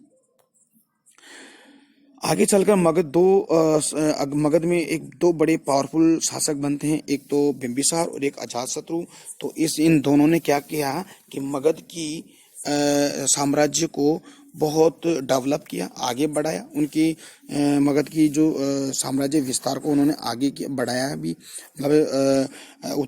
आगे चलकर मगध में एक दो बड़े पावरफुल शासक बनते हैं, एक तो बिंबिसार और एक अजातशत्रु। तो इन दोनों ने क्या किया कि मगध की साम्राज्य को बहुत डेवलप किया, आगे बढ़ाया। उनकी मगध की जो साम्राज्य विस्तार को उन्होंने आगे बढ़ाया भी, मतलब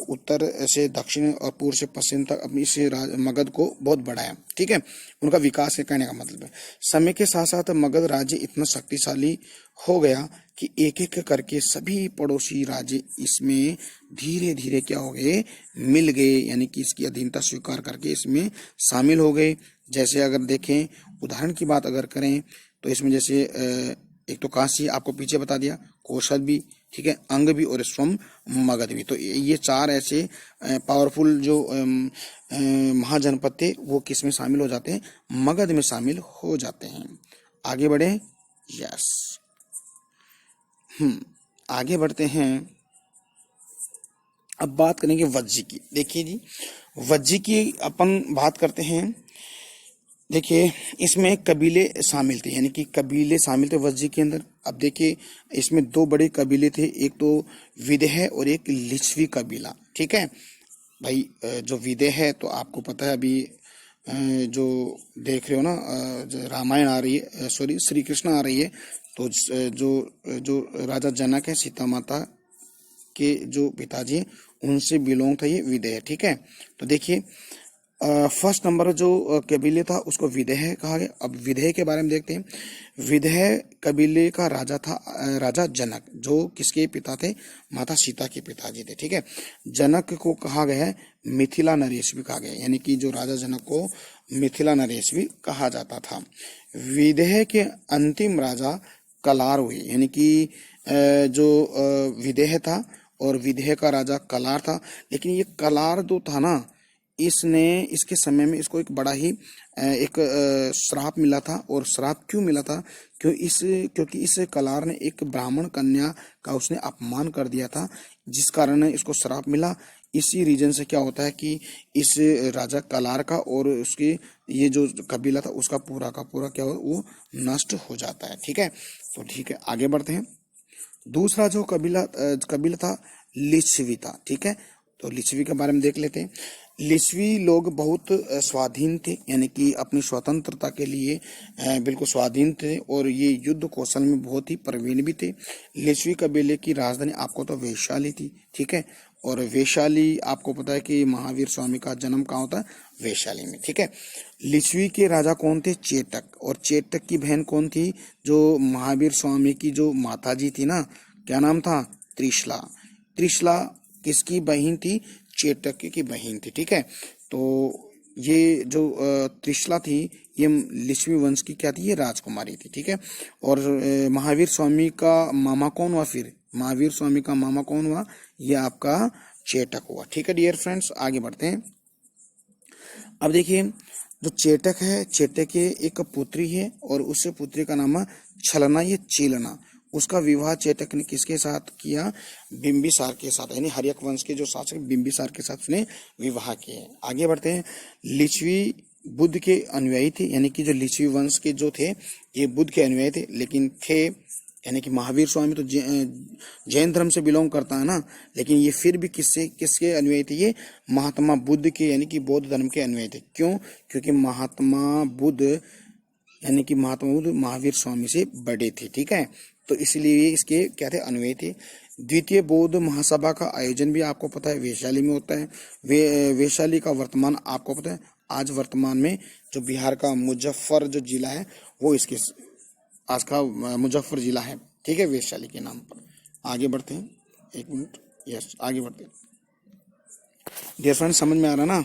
उत्तर से दक्षिण और पूर्व से पश्चिम तक अपनी इस मगध को बहुत बढ़ाया, ठीक है। उनका विकास है कहने का मतलब है। समय के साथ साथ मगध राज्य इतना शक्तिशाली हो गया कि एक एक करके सभी पड़ोसी राज्य इसमें धीरे धीरे क्या हो गए? मिल गए, यानी कि इसकी अधीनता स्वीकार करके इसमें शामिल हो गए। जैसे अगर देखें उदाहरण की बात अगर करें तो इसमें जैसे एक तो काशी आपको पीछे बता दिया, कोशल भी, ठीक है, अंग भी और स्वम मगध भी। तो ये चार ऐसे पावरफुल जो महाजनपद थे वो किस में शामिल हो जाते हैं? मगध में शामिल हो जाते हैं। आगे बढ़े, यस। आगे बढ़ते हैं। अब बात करेंगे वज्जी की। देखिए जी वज्जी की अपन बात करते हैं। देखिए इसमें कबीले शामिल थे, यानी कि कबीले शामिल थे वज्जी के अंदर। अब देखिए इसमें दो बड़े कबीले थे, एक तो विदेह और एक लिच्छवी कबीला, ठीक है भाई। जो विदेह है तो आपको पता है, अभी जो देख रहे हो ना, जो रामायण आ रही है, सॉरी श्री कृष्ण आ रही है, तो जो जो राजा जनक है, सीता माता के जो पिताजी हैं, उनसे बिलोंग था ये विदेह, ठीक है। तो देखिए फर्स्ट नंबर जो कबीले था उसको विदेह कहा गया। अब विदेह के बारे में देखते हैं। विदेह कबीले का राजा था राजा जनक, जो किसके पिता थे? माता सीता के पिताजी थे, ठीक है। जनक को कहा गया है मिथिला नरेश भी कहा गया, यानी कि जो राजा जनक को मिथिला नरेश भी कहा जाता था। विदेह के अंतिम राजा कलार हुए, यानी कि जो विदेह था और विदेह का राजा कलार था। लेकिन ये कलार जो था ना, इसने इसके समय में इसको एक बड़ा ही एक श्राप मिला था। और श्राप क्यों मिला था? क्योंकि इस कलार ने एक ब्राह्मण कन्या का उसने अपमान कर दिया था, जिस कारण इसको श्राप मिला। इसी रीजन से क्या होता है कि इस राजा कलार का और उसके ये जो कबीला था उसका पूरा का पूरा क्या हो, वो नष्ट हो जाता है, ठीक है। तो ठीक है आगे बढ़ते हैं। दूसरा जो कबीला था लिच्छवी था, ठीक है। तो लिच्छवी के बारे में देख लेते हैं। लिच्छवी लोग बहुत स्वाधीन थे, यानी कि अपनी स्वतंत्रता के लिए बिल्कुल स्वाधीन थे और ये युद्ध कौशल में बहुत ही प्रवीण भी थे। लिच्छवी कबीले की राजधानी आपको तो वैशाली थी, ठीक है। और वैशाली आपको पता है कि महावीर स्वामी का जन्म कहाँ होता है? वैशाली में, ठीक है। लिच्छवी के राजा कौन थे? चेटक। और चेटक की बहन कौन थी? जो महावीर स्वामी की जो माताजी थी ना, क्या नाम था? त्रिशला। त्रिशला किसकी बहन थी? चेटक की बहन थी, ठीक है। तो ये जो त्रिशला थी ये लिच्छवी वंश की क्या थी? ये राजकुमारी थी, ठीक है। और महावीर स्वामी का मामा कौन हुआ? फिर महावीर स्वामी का मामा कौन हुआ? ये आपका चेटक हुआ, ठीक है डियर फ्रेंड्स। आगे बढ़ते हैं। अब देखिए जो चेटक है, चेटक के एक पुत्री है और उस पुत्री का नाम है छलना या चीलना। उसका विवाह चेटक ने किसके साथ किया? बिंबिसार के साथ, यानी हर्यक वंश के जो शासक बिंबिसार के साथ उसने विवाह किए। आगे बढ़ते हैं। लिच्छवी बुद्ध के अनुयायी थे, यानी कि जो लिच्छवी वंश के जो थे ये बुद्ध के अनुयायी थे, लेकिन थे यानी कि महावीर स्वामी तो जैन धर्म से बिलोंग करता है ना, लेकिन ये फिर भी किसके अनुयायी थे? ये महात्मा बुद्ध के यानी कि बौद्ध धर्म के अनुयायी थे। क्यों? क्योंकि महात्मा बुद्ध महावीर स्वामी से बड़े थे, ठीक है, तो इसलिए इसके क्या थे? अनुयायी थे। द्वितीय बौद्ध महासभा का आयोजन भी आपको पता है वैशाली में होता है। वैशाली का वर्तमान आपको पता है, आज वर्तमान में जो बिहार का मुजफ्फर जो जिला है वो इसके आज का मुजफ्फर जिला है, ठीक है, वैशाली के नाम पर। आगे बढ़ते हैं, एक मिनट, यस आगे बढ़ते हैं। डियर फ्रेंड, समझ में आ रहा ना?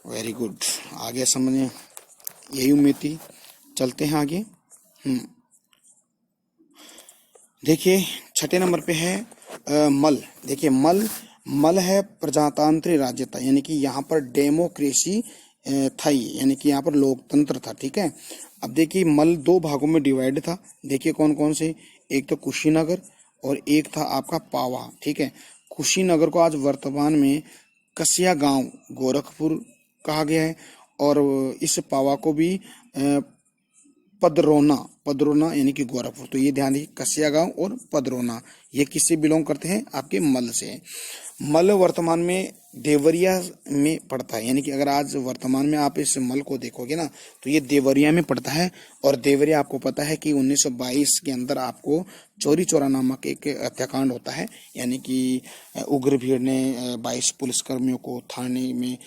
वेरी गुड, आगे समझ में, यही उम्मीद थी। चलते हैं आगे। देखिए छठे नंबर पे है मल। देखिए मल है प्रजातांत्रिक राज्य था, यानी कि यहाँ पर डेमोक्रेसी था, यानी कि यहाँ पर लोकतंत्र था, ठीक है। अब देखिए मल दो भागों में डिवाइड था। देखिए कौन कौन से? एक तो कुशीनगर और एक था आपका पावा, ठीक है। कुशीनगर को आज वर्तमान में कसिया गांव गोरखपुर कहा गया है, और इस पावा को भी पदरोना यानी कि गोरखपुर। तो ये ध्यान दीजिए, कसिया गांव और पदरोना ये किससे बिलोंग करते हैं? आपके मल से। मल वर्तमान में देवरिया में पड़ता है, यानी कि अगर आज वर्तमान में आप इस मल को देखोगे ना तो ये देवरिया में पड़ता है। और देवरिया आपको पता है कि 1922 के अंदर आपको चोरी चोरा नामक एक हत्याकांड होता है, यानी कि उग्र भीड़ ने 22 पुलिसकर्मियों को थाने में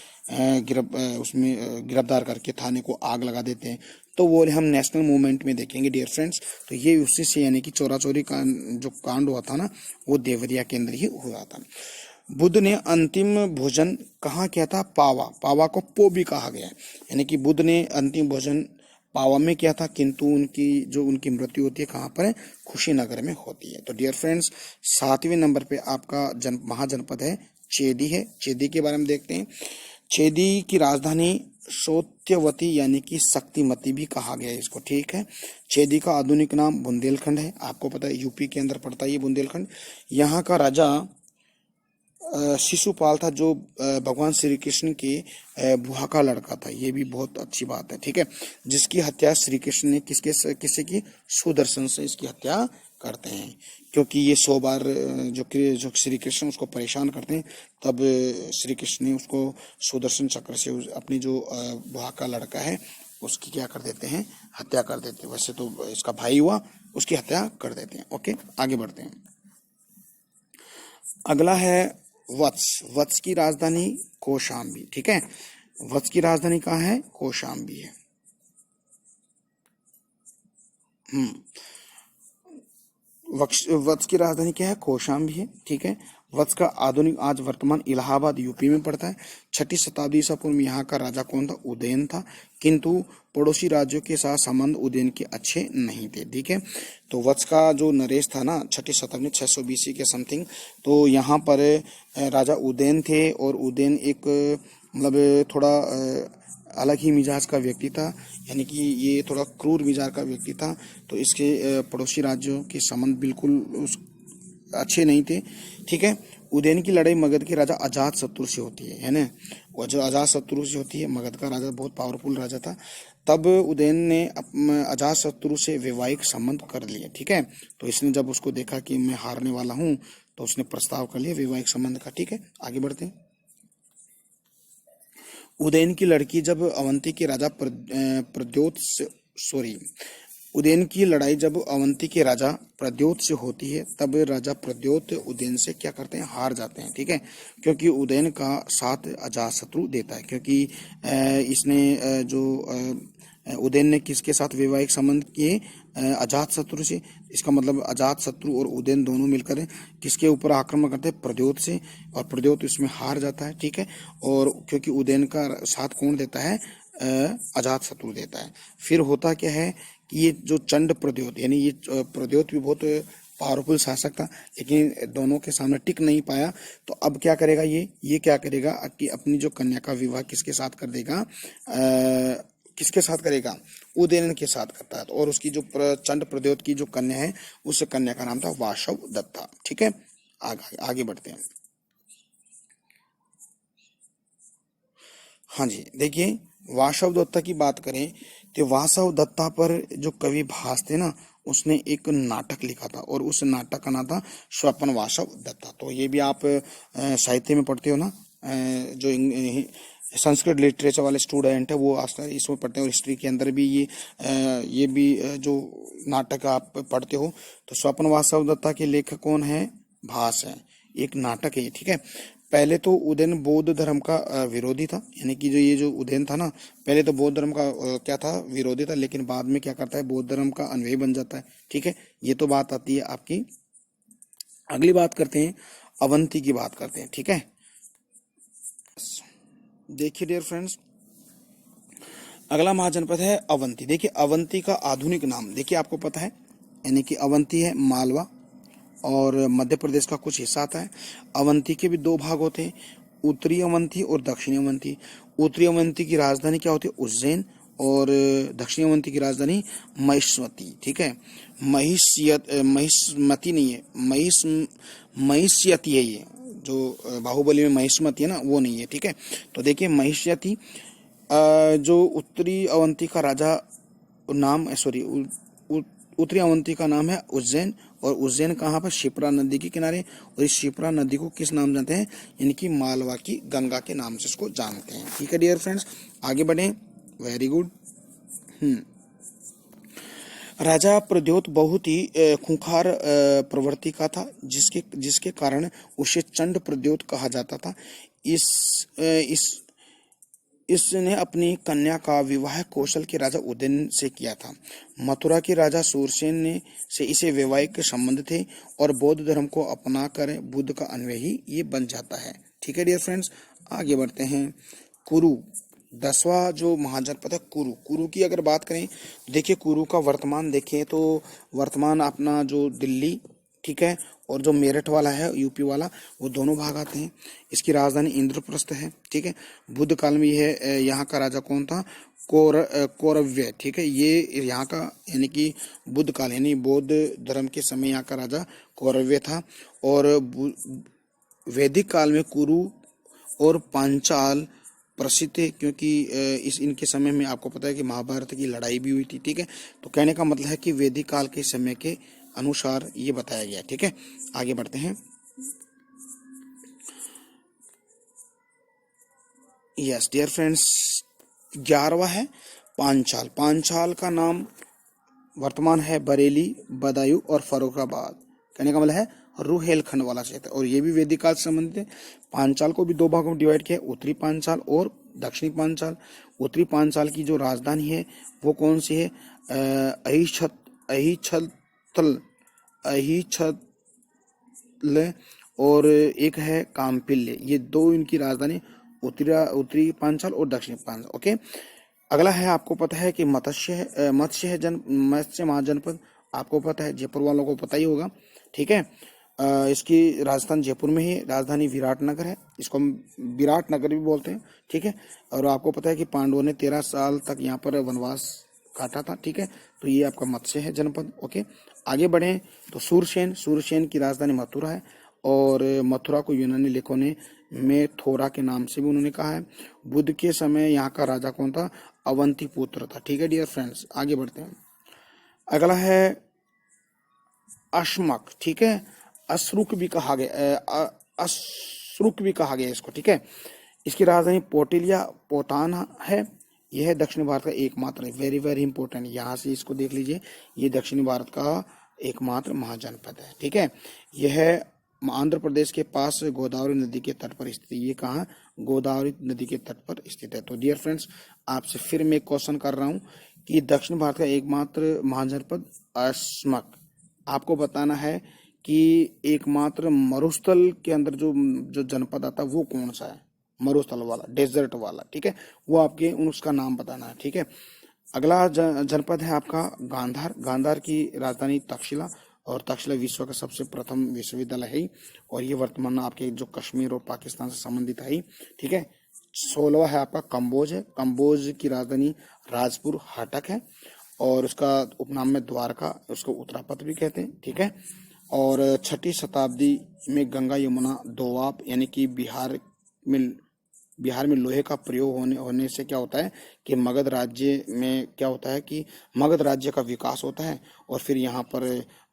गिरफ्तार करके थाने को आग लगा देते हैं। तो वो हम नेशनल मूवमेंट में देखेंगे डियर फ्रेंड्स। तो ये उसी से यानी कि चोरा चोरी का जो कांड हुआ था ना वो देवरिया के अंदर ही हुआ था। बुद्ध ने अंतिम भोजन कहाँ किया था? पावा को पो भी कहा गया है, यानी कि बुद्ध ने अंतिम भोजन पावा में किया था, किंतु उनकी मृत्यु होती है कहाँ पर है? कुशीनगर में होती है। तो डियर फ्रेंड्स, 7वें नंबर पे आपका महाजनपद है चेदी है। चेदी के बारे में देखते हैं। चेदी की राजधानी सत्यवती यानी कि शक्तिमती भी कहा गया है इसको, ठीक है। चेदी का आधुनिक नाम बुंदेलखंड है, आपको पता है यूपी के अंदर पड़ता है ये बुंदेलखंड। यहाँ का राजा शिशुपाल था, जो भगवान श्री कृष्ण के बुआ का लड़का था। ये भी बहुत अच्छी बात है, ठीक है, जिसकी हत्या श्री कृष्ण ने किससे की? सुदर्शन से इसकी हत्या करते हैं, क्योंकि ये 100 बार जो श्री कृष्ण उसको परेशान करते हैं, तब श्री कृष्ण ने उसको सुदर्शन चक्र से अपनी जो बुआ का लड़का है उसकी क्या कर देते हैं? हत्या कर देते हैं। वैसे तो इसका भाई हुआ, उसकी हत्या कर देते हैं। ओके, आगे बढ़ते हैं। अगला है वत्स की राजधानी कौशाम्बी, ठीक है। वत्स की राजधानी कहाँ है? कौशाम्बी है। वत्स की राजधानी क्या है? कौशाम्बी है, ठीक है। वत्स का आधुनिक आज वर्तमान इलाहाबाद यूपी में पड़ता है। 6ठी शताब्दी ईसा पूर्व में यहाँ का राजा कौन था? उदयन था, किंतु पड़ोसी राज्यों के साथ संबंध उदयन के अच्छे नहीं थे, ठीक है। तो वत्स का जो नरेश था ना 6ठी शताब्दी 600 BC के समथिंग, तो यहाँ पर राजा उदयन थे, और उदयन एक मतलब थोड़ा अलग ही मिजाज का व्यक्ति था, यानी कि ये थोड़ा क्रूर मिजाज का व्यक्ति था। तो इसके पड़ोसी राज्यों के संबंध बिल्कुल अच्छे नहीं थे, ठीक है। उदयन की लड़ाई मगध के राजा अजातशत्रु से होती है ना, वो जो अजातशत्रु से होती है। मगध का राजा बहुत पावरफुल राजा था। तब उदयन ने अजातशत्रु से वैवाहिक संबंध कर लिए, ठीक है। तो इसने जब उसको देखा कि मैं हारने वाला हूँ तो उसने प्रस्ताव कर लिया वैवाहिक संबंध का, ठीक है। आगे बढ़ते हैं। उदयन की लड़की जब अवंती के राजा उदयन की लड़ाई जब अवंती के राजा प्रद्योत से होती है, तब राजा प्रद्योत उदयन से क्या करते हैं? हार जाते हैं, ठीक है, क्योंकि उदयन का साथ अजातशत्रु देता है। क्योंकि इसने जो उदयन ने किसके साथ वैवाहिक संबंध किए? अजातशत्रु से। इसका मतलब अजातशत्रु और उदयन दोनों मिलकर किसके ऊपर आक्रमण करते हैं? प्रद्योत से, और प्रद्योत इसमें हार जाता है, ठीक है। और क्योंकि उदयन का साथ कौन देता है? अजातशत्रु देता है। फिर होता क्या है कि ये जो चंड प्रद्योत, यानी ये प्रद्योत भी बहुत पावरफुल शासक था, लेकिन दोनों के सामने टिक नहीं पाया। तो अब क्या करेगा ये क्या करेगा कि अपनी जो कन्या का विवाह किसके साथ कर देगा, किसके साथ करेगा, उदयन के साथ करता है। तो और उसकी जो चंड प्रद्योत की जो कन्या है, उस कन्या का नाम था वासव दत्ता। ठीक है, आगे बढ़ते हैं। हाँ जी, देखिए वासव दत्ता की बात करें तो वासव दत्ता पर जो कवि भास थे ना, उसने एक नाटक लिखा था और उस नाटक का नाम था स्वपन वासव दत्ता। तो ये भी आप साहित्य में पढ़ते हो ना, जो संस्कृत लिटरेचर वाले स्टूडेंट है वो आजकल इसमें पढ़ते हैं, और हिस्ट्री के अंदर भी ये भी जो नाटक आप पढ़ते हो। तो स्वपन वासव दत्ता के लेखक कौन है, भास है, एक नाटक है ये। ठीक है, पहले तो उदयन बौद्ध धर्म का विरोधी था, यानी कि जो ये जो उदयन था ना, पहले तो बौद्ध धर्म का क्या था, विरोधी था, लेकिन बाद में क्या करता है, बौद्ध धर्म का अनुयायी बन जाता है। ठीक है, ये तो बात आती है आपकी। अगली बात करते हैं, अवंती की बात करते हैं। ठीक है, देखिए डियर फ्रेंड्स, अगला महाजनपद है अवंती। देखिए अवंती का आधुनिक नाम देखिए, आपको पता है, यानी कि अवंती है मालवा और मध्य प्रदेश का कुछ हिस्सा आता है। अवंती के भी दो भाग होते हैं, उत्तरी अवंती और दक्षिणी अवंती। उत्तरी अवंती की राजधानी क्या होती है, उज्जैन, और दक्षिणी अवंती की राजधानी महिष्मती। ठीक है, महिष्मती नहीं है, महिष्यती है, ये जो बाहुबली में महिष्मती है ना, वो नहीं है। ठीक है, तो देखिए महिष्यती, जो उत्तरी अवंती का राजा नाम, सॉरी, उत्तरी अवंती का नाम है उज्जैन, और उज्जैन कहाँ पर, शिप्रा नदी के किनारे। और इस शिप्रा नदी को किस नाम जानते हैं, यानी कि मालवा की गंगा के नाम से इसको जानते हैं। ठीक है डियर फ्रेंड्स, आगे बढ़े, वेरी गुड। राजा प्रद्योत बहुत ही खूंखार प्रवृत्ति का था, जिसके जिसके कारण उसे चंड प्रद्योत कहा जाता था। इस इसने अपनी कन्या का विवाह कौशल के राजा उदयन से किया था। मथुरा के राजा सूरसेन ने से इसे वैवाहिक संबंध थे, और बौद्ध धर्म को अपनाकर बुद्ध का अनुयायी ये बन जाता है। ठीक है डियर फ्रेंड्स, आगे बढ़ते हैं। कुरु, 10वां जो महाजनपद है कुरु। कुरु की अगर बात करें, देखिए कुरु का वर्तमान देखें तो वर्तमान अपना जो दिल्ली, ठीक है, और जो मेरठ वाला है यूपी वाला, वो दोनों भाग आते हैं। इसकी राजधानी इंद्रप्रस्थ है। ठीक है, बुद्ध काल में यह यहाँ का राजा कौन था, कौरव्य। ठीक है, ये यहाँ का यानी कि बुद्ध काल यानी बौद्ध धर्म के समय यहाँ का राजा कौरव्य था। और वैदिक काल में कुरु और पांचाल प्रसिद्ध है, क्योंकि इस इनके समय में आपको पता है कि महाभारत की लड़ाई भी हुई थी। ठीक है, तो कहने का मतलब है कि वैदिक काल के समय के अनुसार ये बताया गया। ठीक है, आगे बढ़ते हैं। यस डियर फ्रेंड्स, 11वां है पांचाल। पांचाल का नाम वर्तमान है बरेली, बदायूं और फर्रुखाबाद। कहने का मतलब है रुहेलखंड वाला क्षेत्र, और ये भी वैदिक काल से संबंधित है। पांचाल को भी दो भागों में डिवाइड किया है, उत्तरी पांचाल और दक्षिणी पांचाल। उत्तरी पांचाल की जो राजधानी है वो कौन सी है, अहिच्छत्र और एक है काम्पिल्य। ये दो इनकी राजधानी, उत्तरी पांचाल और दक्षिणी पांचाल। ओके, अगला है, आपको पता है कि मत्स्य महाजनपद, आपको पता है, जयपुर वालों को पता ही होगा। ठीक है, इसकी राजधानी जयपुर में ही, राजधानी विराटनगर है, इसको हम विराटनगर भी बोलते हैं। ठीक है, और आपको पता है कि पांडवों ने 13 साल तक यहाँ पर वनवास काटा था। ठीक है, तो ये आपका मत्स्य है जनपद। ओके, आगे बढ़े तो सूरसेन की राजधानी मथुरा है, और मथुरा को यूनानी लेखों ने मेथोरा के नाम से भी उन्होंने कहा है। बुद्ध के समय यहाँ का राजा कौन था, अवंती पुत्र था। ठीक है डियर फ्रेंड्स, आगे बढ़ते हैं। अगला है अश्मक। ठीक है, अश्रुक भी कहा गया इसको। ठीक है, इसकी राजधानी पोटिलिया पोताना है। यह दक्षिण भारत का एकमात्र, वेरी वेरी इंपॉर्टेंट, यहाँ से इसको देख लीजिए, ये दक्षिण भारत का एकमात्र महाजनपद है। ठीक है, यह आंध्र प्रदेश के पास गोदावरी नदी के तट पर स्थित है। ये कहाँ, गोदावरी नदी के तट पर स्थित है। तो डियर फ्रेंड्स, आपसे फिर मैं क्वेश्चन कर रहा हूँ कि दक्षिण भारत का एकमात्र महाजनपद अस्मक, आपको बताना है कि एकमात्र मरुस्थल के अंदर जो जो जनपद आता है वो कौन सा है, मरुस्थल वाला, डेजर्ट वाला। ठीक है, वो आपके उसका नाम बताना है। ठीक है, अगला जनपद है आपका गांधार। गांधार की राजधानी तक्षशिला, और तक्षशिला विश्व का सबसे प्रथम विश्वविद्यालय है और ये वर्तमान में आपके जो कश्मीर और पाकिस्तान से संबंधित है। ठीक है। 16वां है आपका कंबोज है। कंबोज की राजधानी राजपुर हाटक है और उसका उपनाम में द्वारका, उसको उत्तरापथ भी कहते हैं। ठीक है। और 6ठी शताब्दी में गंगा यमुना दोआब यानी कि बिहार में लोहे का प्रयोग होने से क्या होता है कि मगध राज्य में क्या होता है कि मगध राज्य का विकास होता है और फिर यहाँ पर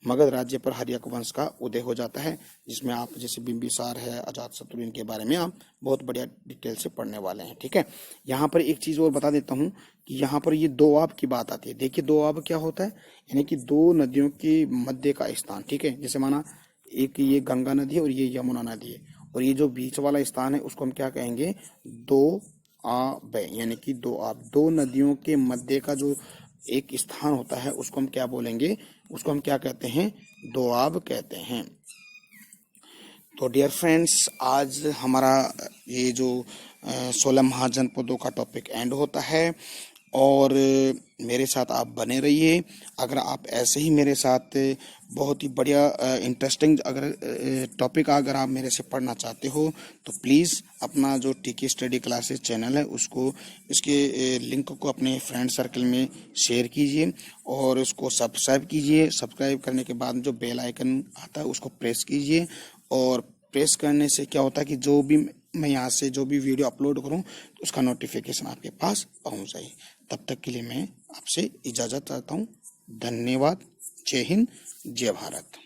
मगध राज्य पर हर्यक वंश का उदय हो जाता है, जिसमें आप जैसे बिंबिसार है, अजातशत्रु, इनके बारे में आप बहुत बढ़िया डिटेल से पढ़ने वाले हैं। ठीक है। यहाँ पर एक चीज और बता देता हूँ कि यहाँ पर ये दोआब की बात आती है। देखिए दोआब क्या होता है, यानी कि दो नदियों के मध्य का स्थान। ठीक है। जैसे माना एक ये गंगा नदी है और ये यमुना नदी है और ये जो बीच वाला स्थान है उसको हम क्या कहेंगे, दो आब, यानी कि दो आब, दो नदियों के मध्य का जो एक स्थान होता है उसको हम क्या बोलेंगे, उसको हम क्या कहते हैं, दोआब कहते हैं। तो डियर फ्रेंड्स, आज हमारा ये जो 16 महाजनपदों का टॉपिक एंड होता है और मेरे साथ आप बने रहिए। अगर आप ऐसे ही मेरे साथ बहुत ही बढ़िया इंटरेस्टिंग अगर टॉपिक अगर आप मेरे से पढ़ना चाहते हो तो प्लीज़ अपना जो टीके स्टडी क्लासेस चैनल है उसको, इसके लिंक को अपने फ्रेंड सर्कल में शेयर कीजिए और उसको सब्सक्राइब कीजिए। सब्सक्राइब करने के बाद जो बेल आइकन आता है उसको प्रेस कीजिए और प्रेस करने से क्या होता है कि जो भी मैं यहाँ से जो भी वीडियो अपलोड करूँ तो उसका नोटिफिकेशन आपके पास पहुँच जाए। तब तक के लिए मैं आपसे इजाज़त चाहता हूँ। धन्यवाद। जय हिंद, जय भारत।